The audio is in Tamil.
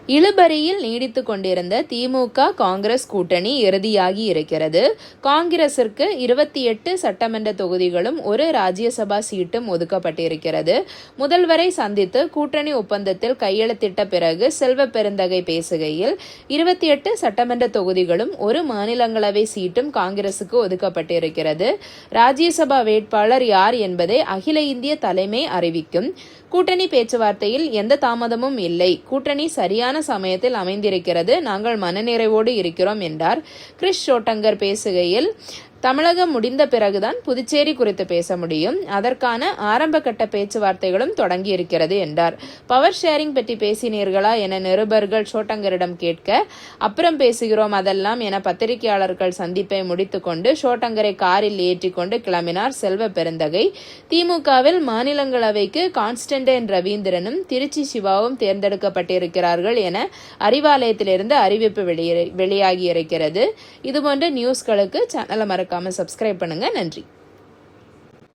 இழுபறியில் நீடித்து கொண்டிருந்த திமுக காங்கிரஸ் கூட்டணி இறுதியாகி இருக்கிறது. காங்கிரசிற்கு 28 சட்டமன்ற தொகுதிகளும் ஒரு ராஜ்யசபா சீட்டும் ஒதுக்கப்பட்டிருக்கிறது. முதல்வரை சந்தித்து கூட்டணி ஒப்பந்தத்தில் கையெழுத்திட்ட பிறகு செல்வ பெருந்தகை பேசுகையில் 28 சட்டமன்ற தொகுதிகளும் ஒரு மாநிலங்களவை சீட்டும் காங்கிரசுக்கு ஒதுக்கப்பட்டிருக்கிறது. ராஜ்யசபா வேட்பாளர் யார் என்பதை அகில இந்திய தலைமை அறிவிக்கும். கூட்டணி பேச்சுவார்த்தையில் எந்த தாமதமும் இல்லை. கூட்டணி சரியான சமயத்தில் அமைந்திருக்கிறது. நாங்கள் மனநிறைவோடு இருக்கிறோம் என்றார். கிரிஷ் ஷோட்டங்கர் பேசுகையில், தமிழகம் முடிந்த பிறகுதான் புதுச்சேரி குறித்து பேச முடியும். அதற்கான ஆரம்ப கட்ட பேச்சுவார்த்தைகளும் தொடங்கி இருக்கிறது என்றார். பவர் ஷேரிங் பற்றி பேசினீர்களா என நிருபர்கள் ஷோட்டங்கரிடம் கேட்க, அப்புறம் பேசுகிறோம் அதெல்லாம் என பத்திரிகையாளர்கள் சந்திப்பை முடித்துக்கொண்டு ஷோட்டங்கரை காரில் ஏற்றிக்கொண்டு கிளம்பினார் செல்வ பெருந்தகை. திமுகவில் மாநிலங்களவைக்கு கான்ஸ்டன்டைன் ரவீந்திரனும் திருச்சி சிவாவும் தேர்ந்தெடுக்கப்பட்டிருக்கிறார்கள் என அறிவாலயத்திலிருந்து அறிவிப்பு வெளியாகியிருக்கிறது. இதுபோன்ற நியூஸ்களுக்கு சேனலை மறக்காம சப்ஸ்கிரைப் பண்ணுங்க. நன்றி.